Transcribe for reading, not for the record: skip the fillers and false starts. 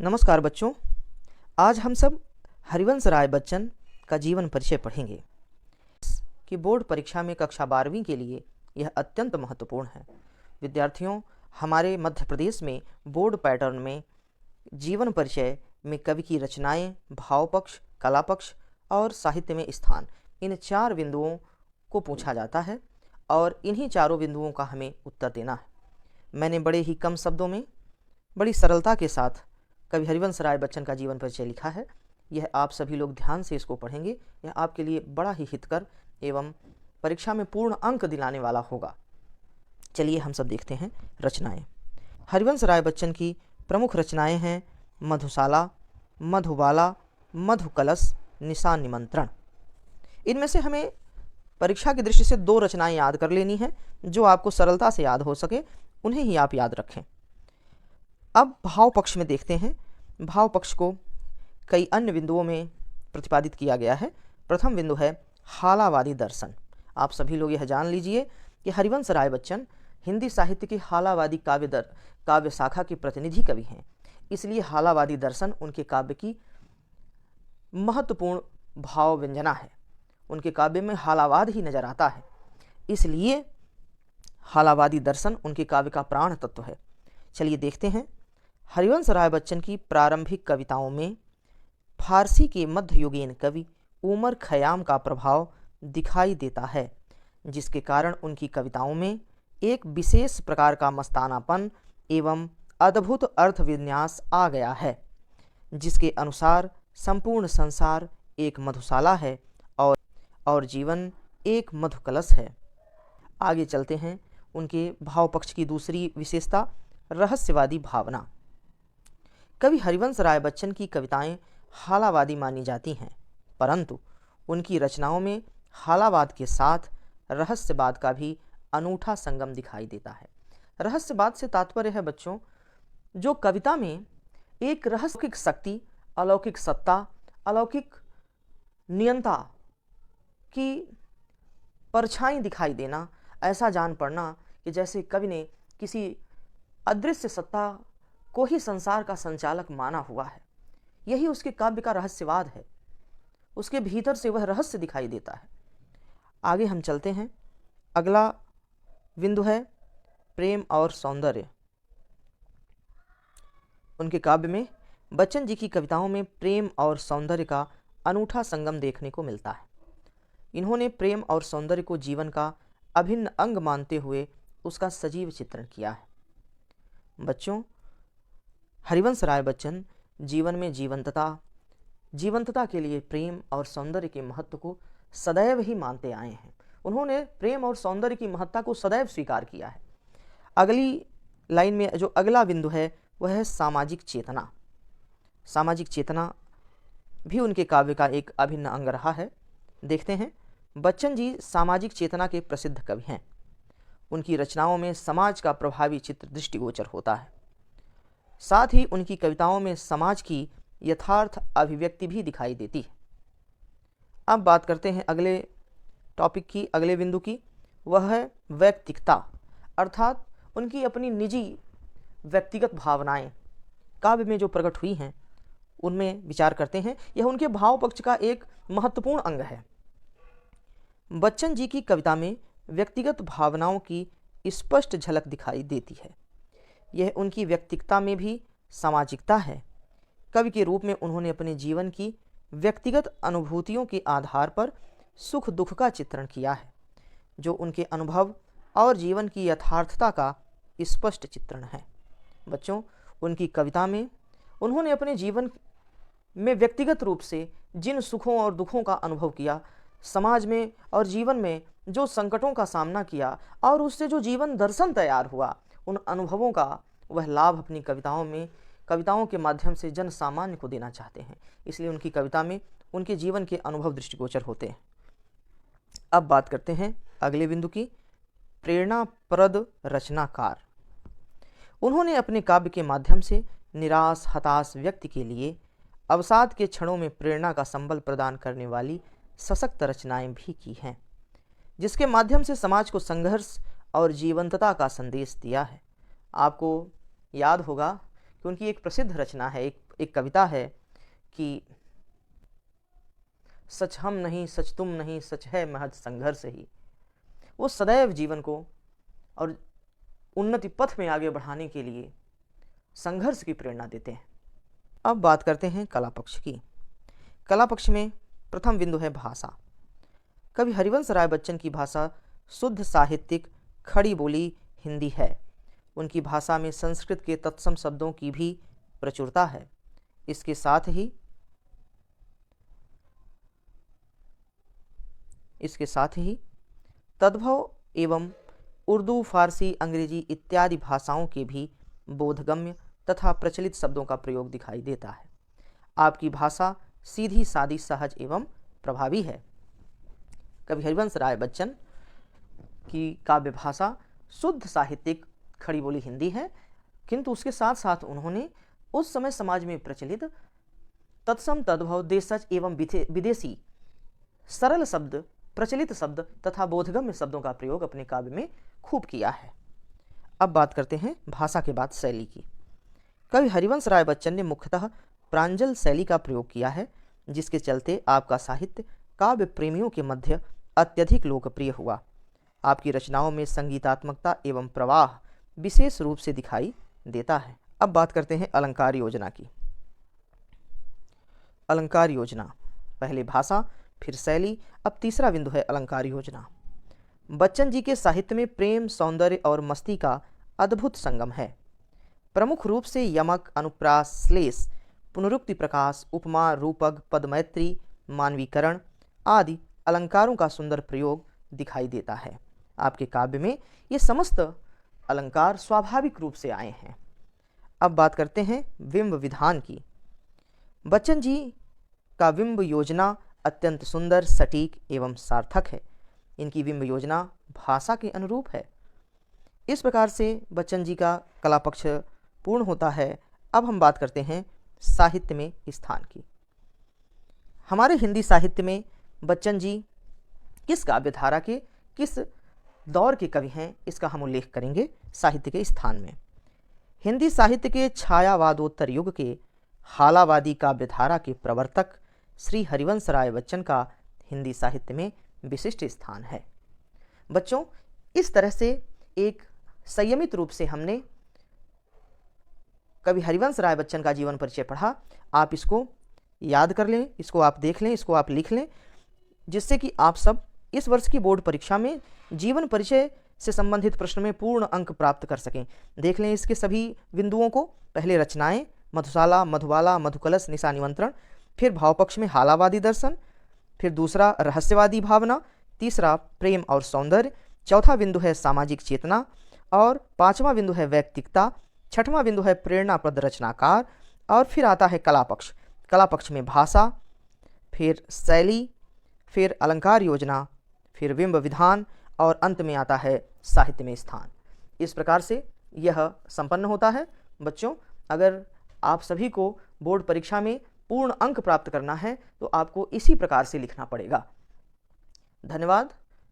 नमस्कार बच्चों। आज हम सब हरिवंश राय बच्चन का जीवन परिचय पढ़ेंगे कि बोर्ड परीक्षा में कक्षा 12वीं के लिए यह अत्यंत महत्वपूर्ण है। विद्यार्थियों, हमारे मध्य प्रदेश में बोर्ड पैटर्न में जीवन परिचय में कवि की रचनाएं, भाव पक्ष, कला पक्ष और साहित्य में स्थान, इन 4 बिंदुओं को पूछा जाता है और इन्हीं चारों बिंदुओं का हमें उत्तर देना है। मैंने बड़े ही कम शब्दों में बड़ी सरलता के साथ कवि हरिवंश राय बच्चन का जीवन परिचय लिखा है। यह आप सभी लोग ध्यान से इसको पढ़ेंगे। यह आपके लिए बड़ा ही हितकर एवं परीक्षा में पूर्ण अंक दिलाने वाला होगा। चलिए हम सब देखते हैं रचनाएं। हरिवंश राय बच्चन की प्रमुख रचनाएं हैं मधुशाला, मधुबाला, मधुकलश, निशान निमंत्रण। इनमें से हमें परीक्षा की दृष्टि से 2 रचनाएं याद कर लेनी है, जो आपको सरलता से याद हो सके, उन्हें ही आप याद रखें। अब भाव पक्ष में देखते हैं। भाव पक्ष को कई अन्य बिंदुओं में प्रतिपादित किया गया है। प्रथम बिंदु है हालावादी दर्शन। आप सभी लोग यह जान लीजिए कि हरिवंश राय बच्चन हिंदी साहित्य की हालावादी काव्य शाखा के प्रतिनिधि कवि हैं। इसलिए हालावादी दर्शन उनके काव्य की महत्वपूर्ण भाव व्यंजना है। उनके काव्य में हालावाद ही नजर आता है, इसलिए हालावादी दर्शन उनके काव्य का प्राण तत्व है। चलिए देखते हैं। हरिवंश राय बच्चन की प्रारंभिक कविताओं में फारसी के मध्ययुगीन कवि उमर खयाम का प्रभाव दिखाई देता है, जिसके कारण उनकी कविताओं में एक विशेष प्रकार का मस्तानापन एवं अद्भुत अर्थ विन्यास आ गया है, जिसके अनुसार संपूर्ण संसार एक मधुशाला है और जीवन एक मधुकलश है। आगे चलते हैं। उनके भाव पक्ष की दूसरी विशेषता रहस्यवादी भावना। कवि हरिवंश राय बच्चन की कविताएं हालावादी मानी जाती हैं, परंतु उनकी रचनाओं में हालावाद के साथ रहस्यवाद का भी अनूठा संगम दिखाई देता है। रहस्यवाद से तात्पर्य है बच्चों, जो कविता में एक रहस्यिक शक्ति, अलौकिक सत्ता, अलौकिक नियंता की परछाई दिखाई देना, ऐसा जान पड़ना कि जैसे कवि ने किसी अदृश्य सत्ता को ही संसार का संचालक माना हुआ है। यही उसके काव्य का रहस्यवाद है। उसके भीतर से वह रहस्य दिखाई देता है। आगे हम चलते हैं। अगला बिंदु है प्रेम और सौंदर्य। उनके काव्य में बच्चन जी की कविताओं में प्रेम और सौंदर्य का अनूठा संगम देखने को मिलता है। इन्होंने प्रेम और सौंदर्य को जीवन का अभिन्न अंग मानते हुए उसका सजीव चित्रण किया है। बच्चों, हरिवंश राय बच्चन जीवन में जीवंतता के लिए प्रेम और सौंदर्य के महत्व को सदैव ही मानते आए हैं। उन्होंने प्रेम और सौंदर्य की महत्ता को सदैव स्वीकार किया है। अगली लाइन में जो अगला बिंदु है वह है सामाजिक चेतना। सामाजिक चेतना भी उनके काव्य का एक अभिन्न अंग रहा है। देखते हैं। बच्चन जी सामाजिक चेतना के प्रसिद्ध कवि हैं। उनकी रचनाओं में समाज का प्रभावी चित्र दृष्टिगोचर होता है। साथ ही उनकी कविताओं में समाज की यथार्थ अभिव्यक्ति भी दिखाई देती है। अब बात करते हैं अगले टॉपिक की, अगले बिंदु की। वह है वैयक्तिकता, अर्थात उनकी अपनी निजी व्यक्तिगत भावनाएं काव्य में जो प्रकट हुई हैं उनमें विचार करते हैं। यह उनके भाव पक्ष का एक महत्वपूर्ण अंग है। बच्चन जी की कविता में व्यक्तिगत भावनाओं की स्पष्ट झलक दिखाई देती है। यह उनकी व्यक्तिकता में भी सामाजिकता है। कवि के रूप में उन्होंने अपने जीवन की व्यक्तिगत अनुभूतियों के आधार पर सुख दुख का चित्रण किया है, जो उनके अनुभव और जीवन की यथार्थता का स्पष्ट चित्रण है। बच्चों, उनकी कविता में उन्होंने अपने जीवन में व्यक्तिगत रूप से जिन सुखों और दुखों का अनुभव किया, समाज में और जीवन में जो संकटों का सामना किया और उससे जो जीवन दर्शन तैयार हुआ, उन अनुभवों का वह लाभ अपनी कविताओं के माध्यम से जन सामान्य को देना चाहते हैं। इसलिए उनकी कविता में उनके जीवन के अनुभव दृष्टिगोचर होते हैं। अब बात करते हैं अगले बिंदु की, प्रेरणाप्रद रचनाकार। उन्होंने अपने काव्य के माध्यम से निराश हताश व्यक्ति के लिए अवसाद के क्षणों में प्रेरणा का संबल प्रदान करने वाली सशक्त रचनाएं भी की हैं, जिसके माध्यम से समाज को संघर्ष और जीवंतता का संदेश दिया है। आपको याद होगा कि उनकी एक प्रसिद्ध रचना है, एक कविता है कि सच हम नहीं, सच तुम नहीं, सच है महज संघर्ष ही। वो सदैव जीवन को और उन्नति पथ में आगे बढ़ाने के लिए संघर्ष की प्रेरणा देते हैं। अब बात करते हैं कला पक्ष की। कला पक्ष में प्रथम बिंदु है भाषा। कवि हरिवंश राय बच्चन की भाषा शुद्ध साहित्यिक खड़ी बोली हिंदी है। उनकी भाषा में संस्कृत के तत्सम शब्दों की भी प्रचुरता है। इसके साथ ही तद्भव एवं उर्दू, फारसी, अंग्रेजी इत्यादि भाषाओं के भी बोधगम्य तथा प्रचलित शब्दों का प्रयोग दिखाई देता है। आपकी भाषा सीधी सादी, सहज एवं प्रभावी है। कवि हरिवंश राय बच्चन की काव्य भाषा शुद्ध साहित्यिक खड़ी बोली हिंदी है, किंतु उसके साथ साथ उन्होंने उस समय समाज में प्रचलित तत्सम, तद्भव, देशज एवं विदेशी सरल शब्द, प्रचलित शब्द तथा बोधगम्य शब्दों का प्रयोग अपने काव्य में खूब किया है। अब बात करते हैं भाषा के बाद शैली की। कवि हरिवंश राय बच्चन ने मुख्यतः प्रांजल शैली का प्रयोग किया है, जिसके चलते आपका साहित्य काव्य प्रेमियों के मध्य अत्यधिक लोकप्रिय हुआ। आपकी रचनाओं में संगीतात्मकता एवं प्रवाह विशेष रूप से दिखाई देता है। अब बात करते हैं अलंकार योजना की। अलंकार योजना, पहले भाषा फिर शैली, अब तीसरा बिंदु है अलंकार योजना। बच्चन जी के साहित्य में प्रेम, सौंदर्य और मस्ती का अद्भुत संगम है। प्रमुख रूप से यमक, अनुप्रास, श्लेष, पुनरुक्ति प्रकाश, उपमा, रूपक, पदमैत्री, मानवीकरण आदि अलंकारों का सुंदर प्रयोग दिखाई देता है। आपके काव्य में ये समस्त अलंकार स्वाभाविक रूप से आए हैं। अब बात करते हैं बिंब विधान की। बच्चन जी का बिंब योजना अत्यंत सुंदर, सटीक एवं सार्थक है। इनकी बिंब योजना भाषा के अनुरूप है। इस प्रकार से बच्चन जी का कला पक्ष पूर्ण होता है। अब हम बात करते हैं साहित्य में स्थान की। हमारे हिंदी साहित्य में बच्चन जी किस काव्यधारा के, किस दौर के कवि हैं, इसका हम उल्लेख करेंगे साहित्य के स्थान में। हिंदी साहित्य के छायावादोत्तर युग के हालावादी काव्यधारा के प्रवर्तक श्री हरिवंश राय बच्चन का हिंदी साहित्य में विशिष्ट स्थान है। बच्चों, इस तरह से एक संयमित रूप से हमने कवि हरिवंश राय बच्चन का जीवन परिचय पढ़ा। आप इसको याद कर लें, इसको आप देख लें, इसको आप लिख लें, जिससे कि आप सब इस वर्ष की बोर्ड परीक्षा में जीवन परिचय से संबंधित प्रश्न में पूर्ण अंक प्राप्त कर सकें। देख लें इसके सभी बिंदुओं को। पहले रचनाएं, मधुशाला, मधुबाला, मधुकलश, निशा निमंत्रण, फिर भावपक्ष में हालावादी दर्शन, फिर दूसरा रहस्यवादी भावना, तीसरा प्रेम और सौंदर्य, चौथा बिंदु है सामाजिक चेतना और पांचवा बिंदु है वैयक्तिकता, छठवां बिंदु है प्रेरणाप्रद रचनाकार और फिर आता है कला पक्ष। कला पक्ष में भाषा, फिर शैली, फिर अलंकार योजना, फिर बिंब विधान और अंत में आता है साहित्य में स्थान। इस प्रकार से यह संपन्न होता है। बच्चों, अगर आप सभी को बोर्ड परीक्षा में पूर्ण अंक प्राप्त करना है तो आपको इसी प्रकार से लिखना पड़ेगा। धन्यवाद।